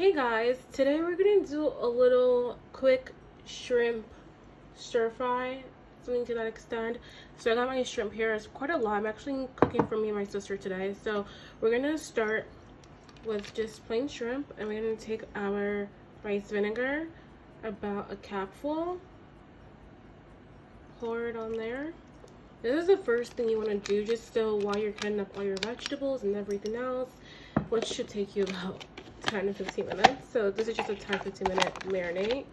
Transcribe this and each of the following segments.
Hey guys, today we're gonna do a little quick shrimp stir fry, something to that extent. So I got my shrimp here. It's quite a lot. I'm actually cooking for me and my sister today. So we're gonna start with just plain shrimp, and we're gonna take our rice vinegar, about a capful, pour it on there. This is the first thing you want to do, just so while you're cutting up all your vegetables and everything else, which should take you about 10 to 15 minutes. So this is just a 10-15 minute marinade.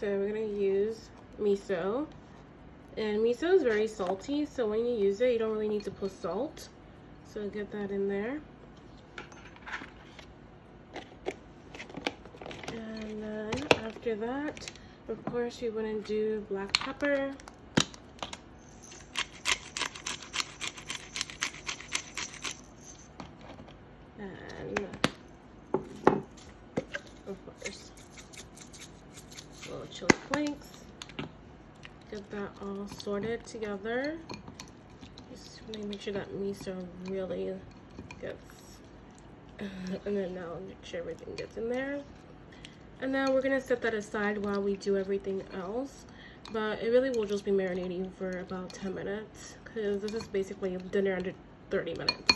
So we're gonna use miso, and miso is very salty, so when you use it you don't really need to put salt, so get that in there. And then after that, of course, you want to do black pepper. And of course, little chili flakes. Get that all sorted together. Just want to make sure that miso really gets, and then now make sure everything gets in there. And then we're gonna set that aside while we do everything else. But it really will just be marinating for about 10 minutes, because this is basically dinner under 30 minutes.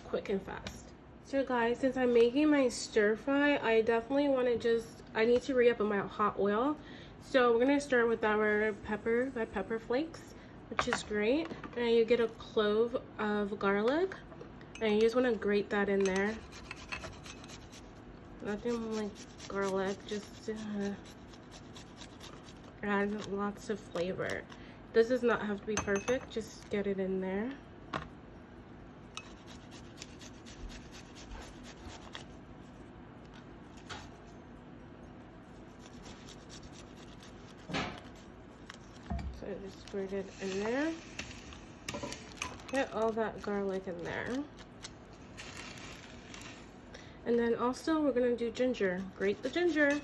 Quick and fast. So guys, since I'm making my stir fry, I definitely want to I need to re-up on my hot oil. So we're gonna start with our Pepper Flakes, which is great. And you get a clove of garlic, and you just want to grate that in there. Nothing like garlic, just add lots of flavor. This does not have to be perfect, just get it in there. So just squirt it in there. Get all that garlic in there. And then also we're gonna do ginger. Grate the ginger.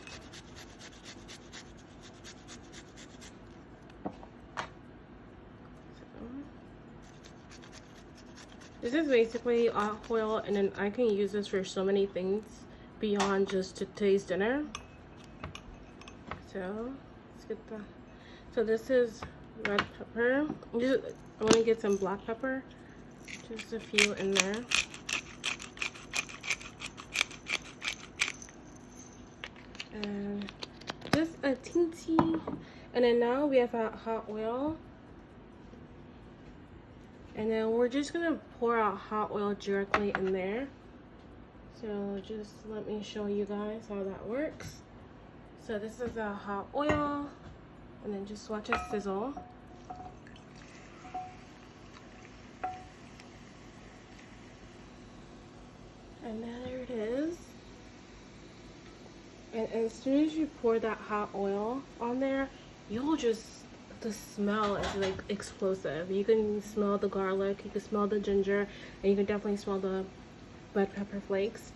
This is basically olive oil, and then I can use this for so many things beyond just today's dinner. So let's get the. So this is red pepper. I want to get some black pepper. Just a few in there. And just a teensy. And then now we have our hot oil. And then we're just gonna pour out hot oil directly in there. So just let me show you guys how that works. So this is a hot oil, and then just watch it sizzle. And there it is. And as soon as you pour that hot oil on there, the smell is like explosive. You can smell the garlic, you can smell the ginger, and you can definitely smell the red pepper flakes.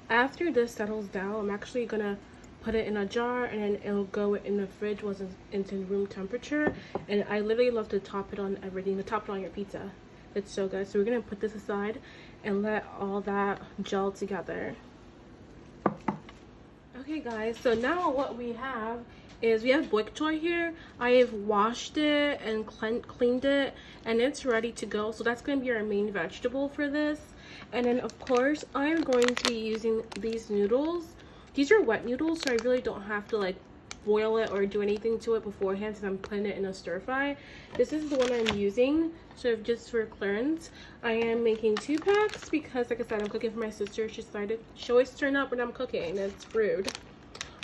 After this settles down, I'm actually gonna put it in a jar, and then it'll go in the fridge once it's into room temperature. And I literally love to top it on everything, to top it on your pizza. It's so good. So we're gonna put this aside and let all that gel together. Okay guys, so now what we have is we have Bok Choy here. I have washed it and cleaned it, and it's ready to go. So that's going to be our main vegetable for this. And then of course I'm going to be using these noodles. These are wet noodles, so I really don't have to like boil it or do anything to it beforehand, since I'm putting it in a stir fry. This is the one I'm using, so just for clearance. I am making 2 packs because, like I said, I'm cooking for my sister. She always turn up when I'm cooking. It's rude.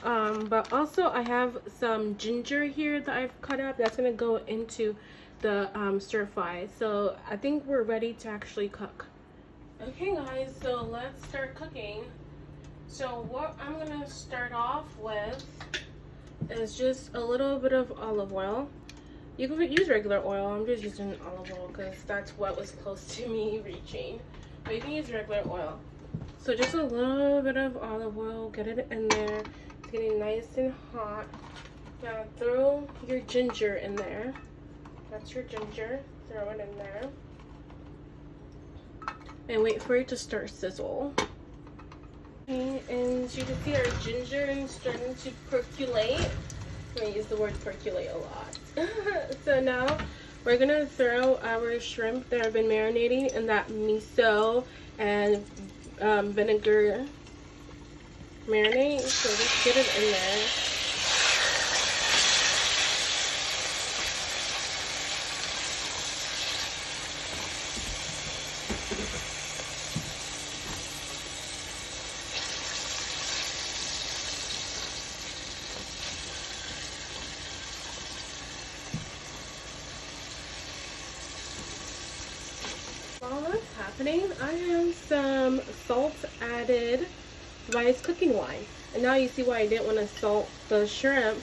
But also I have some ginger here that I've cut up. That's gonna go into the stir fry. So I think we're ready to actually cook. Okay guys, so let's start cooking. So what I'm gonna start off with is just a little bit of olive oil. You can use regular oil. I'm just using olive oil because that's what was close to me reaching. But you can use regular oil. So just a little bit of olive oil. Get it in there. It's getting nice and hot. Now throw your ginger in there. That's your ginger. Throw it in there. and wait for it to start sizzle. Okay, and as you can see, our ginger is starting to percolate. I'm gonna use the word percolate a lot. So now we're gonna throw our shrimp that have been marinating in that miso and vinegar marinade. So just get it in there. While that's happening, I have some salt added rice cooking wine. And now you see why I didn't want to salt the shrimp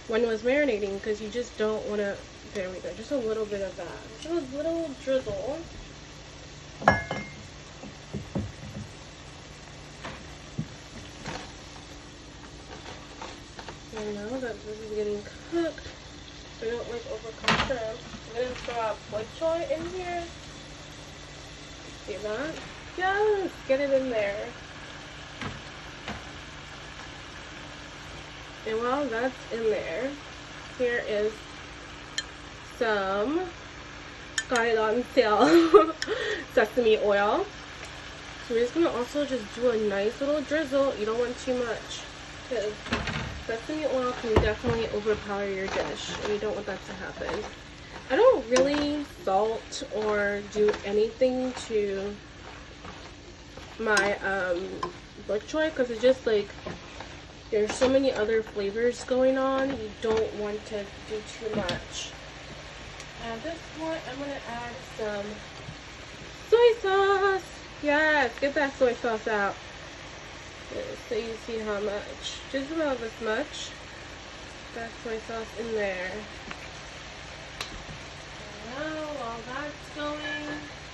when it was marinating, because you just don't want to. There we go, just a little bit of that. Just a little drizzle. And now that this is getting cooked, I don't like overcooked shrimp. I'm going to throw out bok choy in here. See that? Yes! Get it in there. And while that's in there, here is some, got it on sale, sesame oil. So we're just going to also just do a nice little drizzle. You don't want too much, because sesame oil can definitely overpower your dish, and you don't want that to happen. I don't really salt or do anything to my bok choy, because it's just like there's so many other flavors going on. You don't want to do too much. At this point, I'm going to add some soy sauce. Yes, get that soy sauce out. So you see how much. Just about this much. That soy sauce in there. Now, while that's going,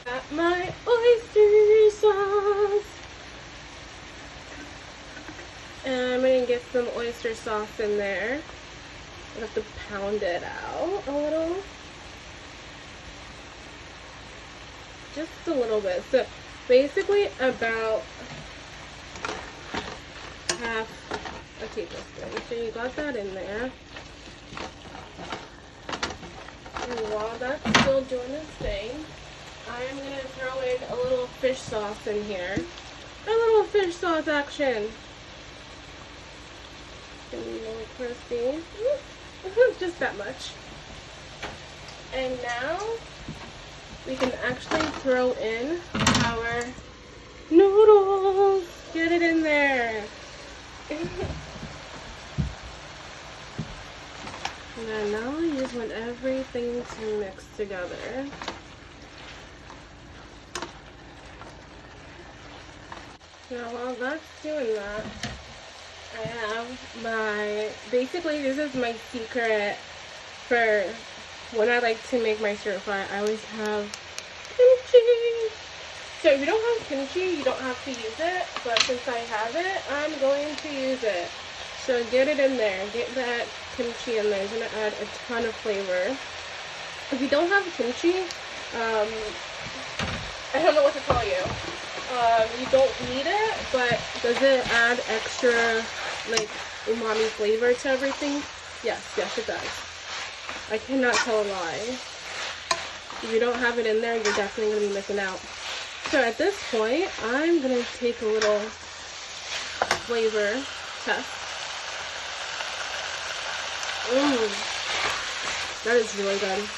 got my oyster sauce. And I'm going to get some oyster sauce in there. I have to pound it out a little. Just a little bit. So basically about half a tablespoon. So you got that in there. And while that's still doing its thing, I am going to throw in a little fish sauce in here. A little fish sauce action. A little crispy. Just that much. And now we can actually throw in our noodles. Get it in there. And then now you just want everything to mix together. Now while that's doing that, I have my, basically this is my secret for when I like to make my stir fry. I always have kimchi. So if you don't have kimchi, you don't have to use it, but since I have it, I'm going to use it. So get it in there, get that kimchi in there. It's going to add a ton of flavor. If you don't have kimchi, I don't know what to tell you. You don't need it, but does it add extra like umami flavor to everything? Yes, it does. I cannot tell a lie. If you don't have it in there, you're definitely going to be missing out. So at this point, I'm going to take a little flavor test. That is really good.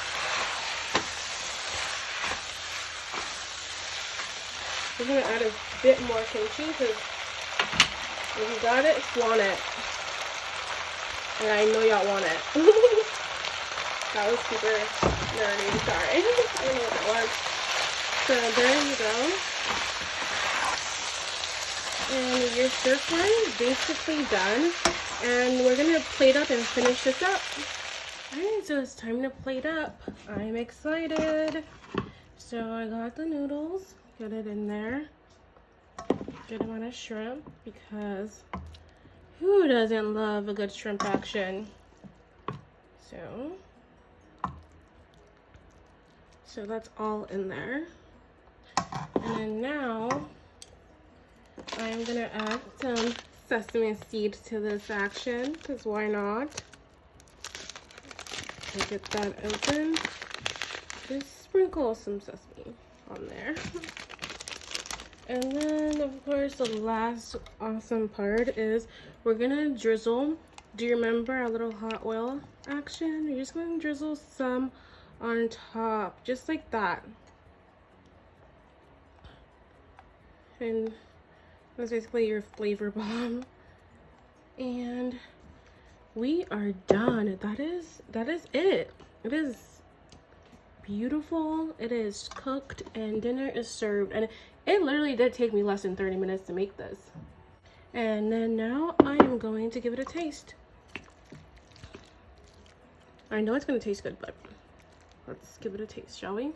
We're going to add a bit more kimchi because if you got it, flaunt it. And I know y'all want it. That was super nerdy, sorry. I don't know what that was. So there you go. And your stir fry is basically done. And we're going to plate up and finish this up. Alright, so it's time to plate up. I'm excited. So I got the noodles. Get it in there. Good amount of shrimp, because who doesn't love a good shrimp action? So that's all in there. And now I'm gonna add some sesame seed to this action, because why not? I'll get that open. Just sprinkle some sesame on there. And then, of course, the last awesome part is we're gonna drizzle. Do you remember our little hot oil action? You're just gonna drizzle some on top, just like that. And that's basically your flavor bomb. And we are done. That is it. It is beautiful. It is cooked and dinner is served. And it literally did take me less than 30 minutes to make this. And then now I am going to give it a taste. I know it's going to taste good, but let's give it a taste, shall we?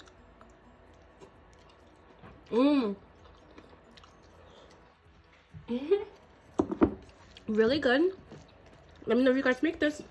Really good. Let me know if you guys make this.